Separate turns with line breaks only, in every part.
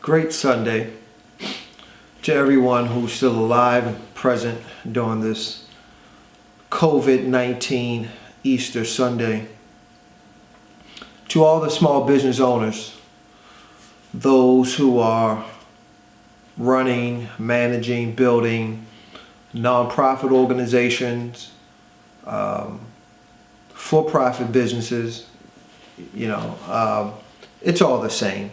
Great Sunday to everyone who's still alive and present during this COVID-19 Easter Sunday. To all the small business owners, those who are running, managing, building nonprofit organizations, for-profit businesses, it's all the same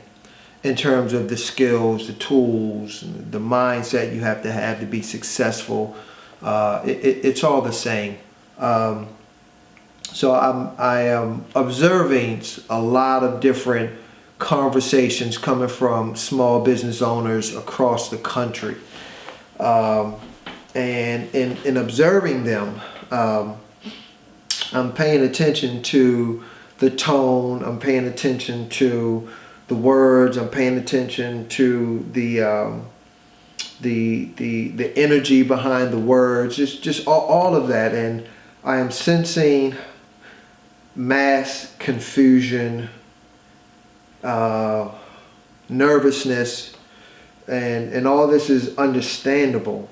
in terms of the skills, the tools, the mindset you have to be successful. It's all the same. So I am observing a lot of different conversations coming from small business owners across the country. And in observing them, I'm paying attention to the tone, I'm paying attention to the words, I'm paying attention to the energy behind the words, just all of that, and I am sensing mass confusion, nervousness, and all this is understandable,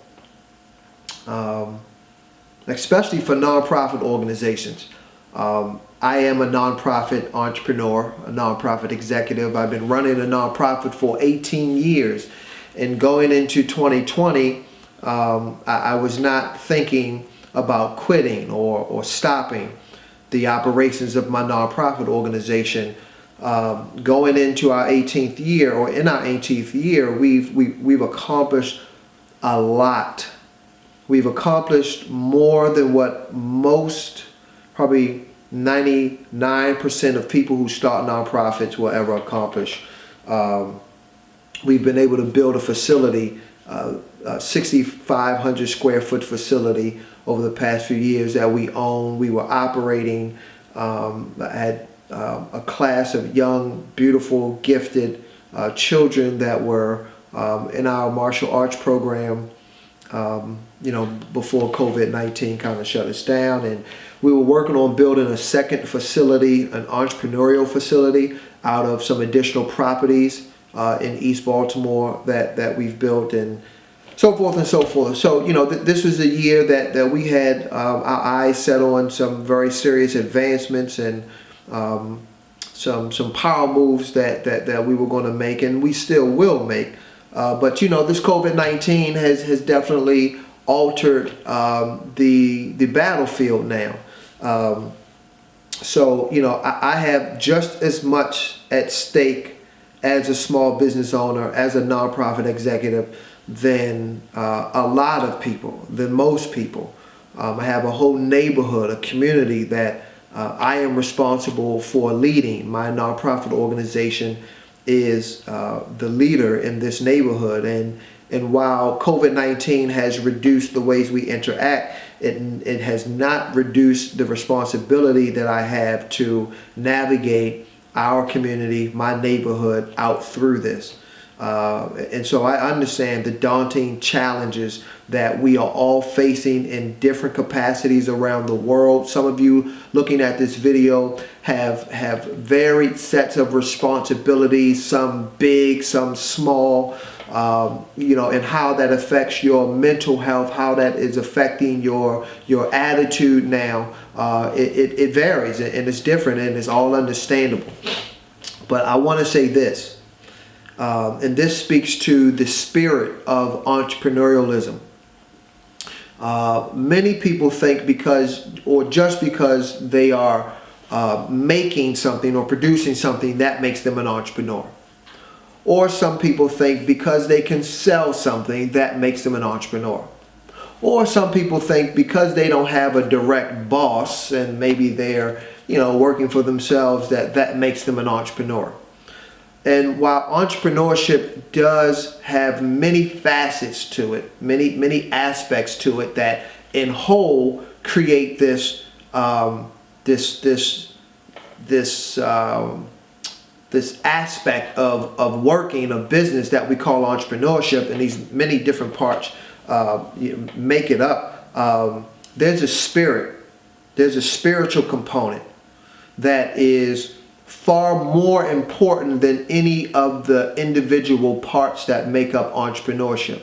especially for nonprofit organizations. I am a nonprofit entrepreneur, a nonprofit executive. I've been running a nonprofit for 18 years. And going into 2020, I was not thinking about quitting or stopping the operations of my nonprofit organization. Going into our 18th year, or in our 18th year, we've accomplished a lot. We've accomplished more than what most, probably 99% of people who start nonprofits will ever accomplish. We've been able to build a facility, a 6,500 square foot facility over the past few years that we own. We were operating, had a class of young, beautiful, gifted children that were in our martial arts program, before COVID-19 kind of shut us down. And we were working on building a second facility, an entrepreneurial facility, out of some additional properties in East Baltimore that we've built, and so forth and so forth. So, this was a year that we had our eyes set on some very serious advancements and some power moves that we were going to make, and we still will make. But this COVID-19 has definitely altered the battlefield now. So I have just as much at stake as a small business owner, as a nonprofit executive, than a lot of people, than most people. I have a whole neighborhood, a community that I am responsible for leading. My nonprofit organization is the leader in this neighborhood, and while COVID-19 has reduced the ways we interact, it has not reduced the responsibility that I have to navigate our community, my neighborhood, out through this. And so I understand the daunting challenges that we are all facing in different capacities around the world. Some of you looking at this video have varied sets of responsibilities, some big, some small, and how that affects your mental health, how that is affecting your attitude now. It varies, and it's different, and it's all understandable. But I want to say this, and this speaks to the spirit of entrepreneurialism. Many people think just because they are making something or producing something, that makes them an entrepreneur. Or some people think because they can sell something, that makes them an entrepreneur. Or some people think because they don't have a direct boss and maybe they're working for themselves, that makes them an entrepreneur. And while entrepreneurship does have many facets to it, many aspects to it that in whole create this aspect of working a business that we call entrepreneurship, and these many different parts make it up. There's a spirit, there's a spiritual component that is far more important than any of the individual parts that make up entrepreneurship.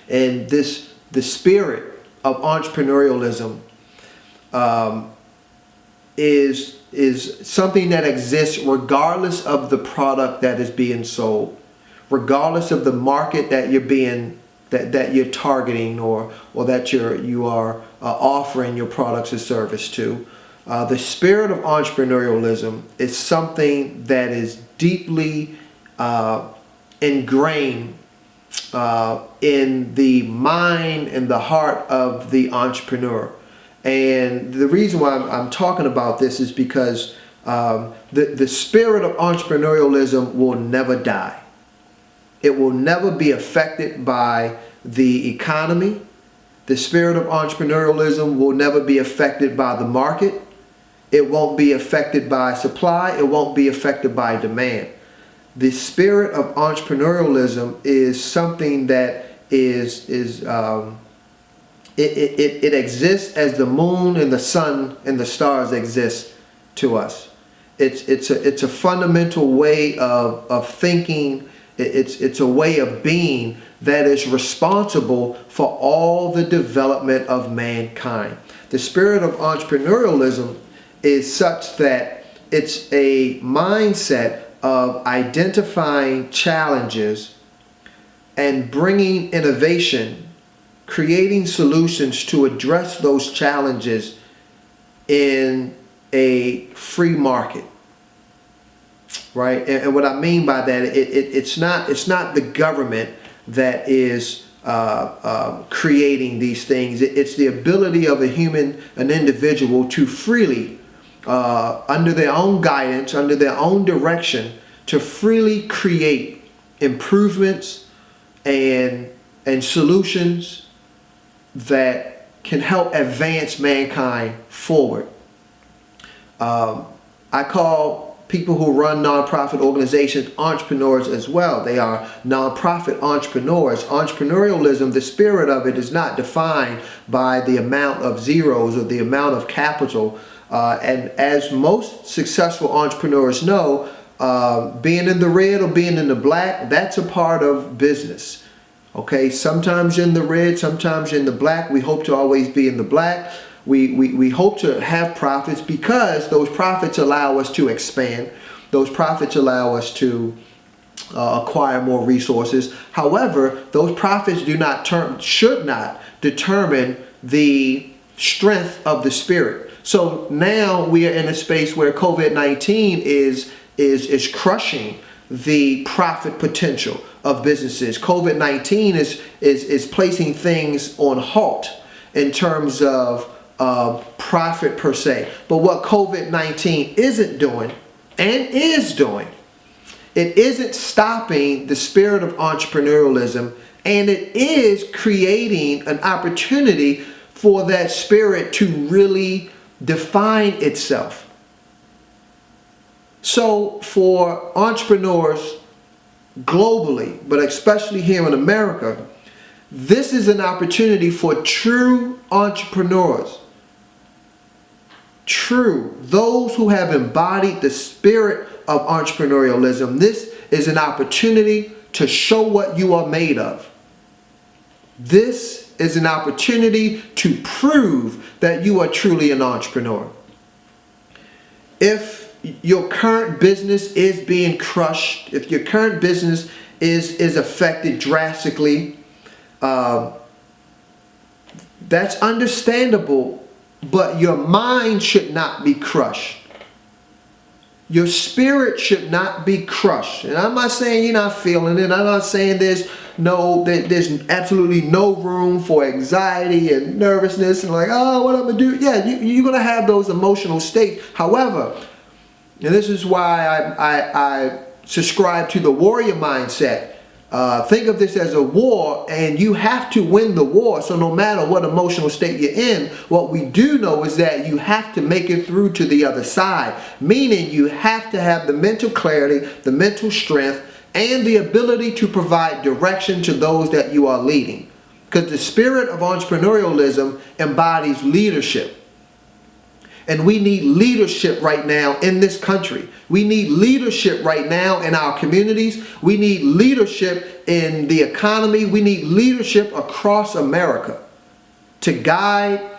And the spirit of entrepreneurialism is something that exists regardless of the product that is being sold, regardless of the market that you're targeting or that you are offering your products or service to. The spirit of entrepreneurialism is something that is deeply ingrained in the mind and the heart of the entrepreneur. And the reason why I'm talking about this is because the spirit of entrepreneurialism will never die. It will never be affected by the economy. The spirit of entrepreneurialism will never be affected by the market. It won't be affected by supply. It won't be affected by demand. The spirit of entrepreneurialism is something that it exists as the moon and the sun and the stars exist to us. It's a fundamental way of thinking. It's a way of being that is responsible for all the development of mankind. The spirit of entrepreneurialism is such that it's a mindset of identifying challenges and bringing innovation, creating solutions to address those challenges in a free market. Right, and what I mean by that, it's not the government that is creating these things. It's the ability of an individual to freely, under their own guidance, under their own direction, to freely create improvements and solutions that can help advance mankind forward. I call people who run nonprofit organizations entrepreneurs as well. They are nonprofit entrepreneurs. Entrepreneurialism, the spirit of it, is not defined by the amount of zeros or the amount of capital. And as most successful entrepreneurs know, being in the red or being in the black, that's a part of business. Okay, sometimes you're in the red, sometimes you're in the black. We hope to always be in the black. We hope to have profits because those profits allow us to expand. Those profits allow us to acquire more resources. However, those profits should not determine the strength of the spirit. So now we are in a space where COVID-19 is crushing the profit potential of businesses. COVID-19 is placing things on halt in terms of profit per se. But what COVID-19 isn't doing and is doing, it isn't stopping the spirit of entrepreneurialism, and it is creating an opportunity for that spirit to really define itself. So for entrepreneurs globally, but especially here in America, this is an opportunity for true entrepreneurs. Those who have embodied the spirit of entrepreneurialism. This is an opportunity to show what you are made of. This is an opportunity to prove that you are truly an entrepreneur. If your current business is being crushed, if your current business is affected drastically, that's understandable. But your mind should not be crushed. Your spirit should not be crushed. And I'm not saying you're not feeling it. I'm not saying there's absolutely no room for anxiety and nervousness and like, oh, what I'm going to do? Yeah, you're going to have those emotional states. However, and this is why I subscribe to the warrior mindset. Think of this as a war, and you have to win the war. So no matter what emotional state you're in, what we do know is that you have to make it through to the other side. Meaning you have to have the mental clarity, the mental strength, and the ability to provide direction to those that you are leading. Because the spirit of entrepreneurialism embodies leadership. And we need leadership right now in this country. We need leadership right now in our communities. We need leadership in the economy. We need leadership across America to guide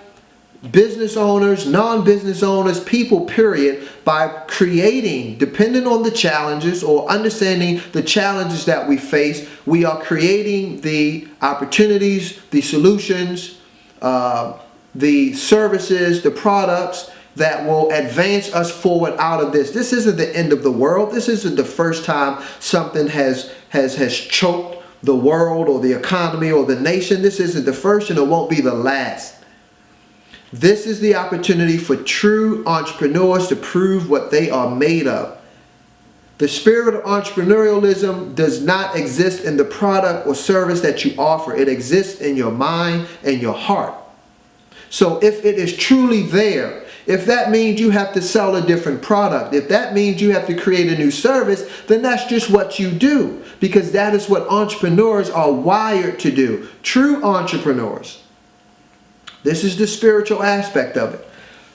business owners, non-business owners, people, period, by creating, depending on the challenges or understanding the challenges that we face, we are creating the opportunities, the solutions, the services, the products that will advance us forward out of this. This isn't the end of the world. This isn't the first time something has choked the world or the economy or the nation. This isn't the first, and it won't be the last. This is the opportunity for true entrepreneurs to prove what they are made of. The spirit of entrepreneurialism does not exist in the product or service that you offer. It exists in your mind and your heart. So if it is truly there, if that means you have to sell a different product, if that means you have to create a new service, then that's just what you do, because that is what entrepreneurs are wired to do. True entrepreneurs. This is the spiritual aspect of it.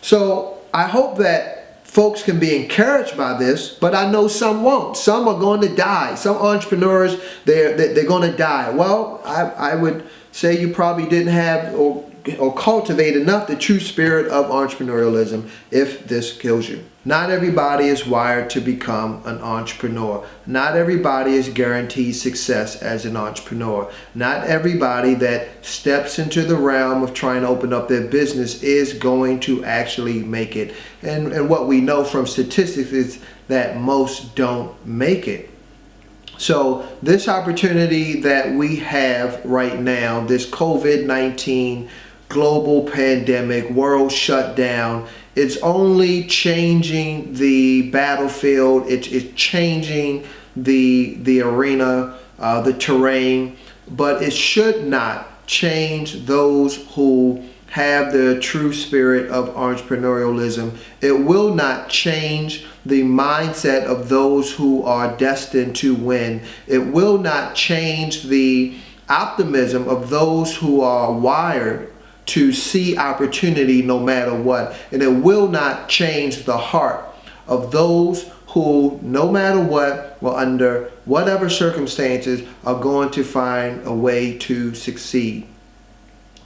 So I hope that folks can be encouraged by this, but I know some won't. Some are going to die. Some entrepreneurs, they're going to die. Well, I would say you probably didn't have or cultivate enough the true spirit of entrepreneurialism if this kills you. Not everybody is wired to become an entrepreneur. Not everybody is guaranteed success as an entrepreneur. Not everybody that steps into the realm of trying to open up their business is going to actually make it. And what we know from statistics is that most don't make it. So this opportunity that we have right now, this COVID-19 global pandemic, world shutdown, it's only changing the battlefield. It's changing the arena, the terrain, but it should not change those who have the true spirit of entrepreneurialism. It will not change the mindset of those who are destined to win. It will not change the optimism of those who are wired to see opportunity no matter what. And it will not change the heart of those who, no matter what, or under whatever circumstances, are going to find a way to succeed.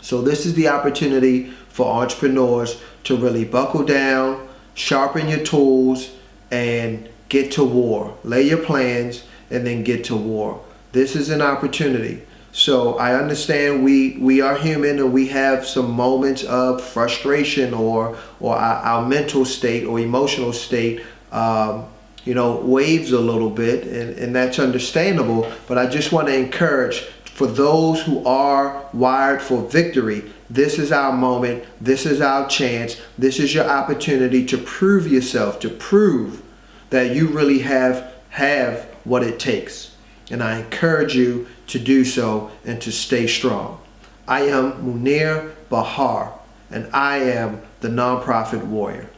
So this is the opportunity for entrepreneurs to really buckle down, sharpen your tools, and get to war. Lay your plans and then get to war. This is an opportunity. So I understand we are human, and we have some moments of frustration or our mental state or emotional state waves a little bit, and that's understandable. But I just want to encourage, for those who are wired for victory, this is our moment, this is our chance, this is your opportunity to prove yourself, to prove that you really have what it takes. And I encourage you to do so and to stay strong. I am Munir Bahar, and I am the Nonprofit Warrior.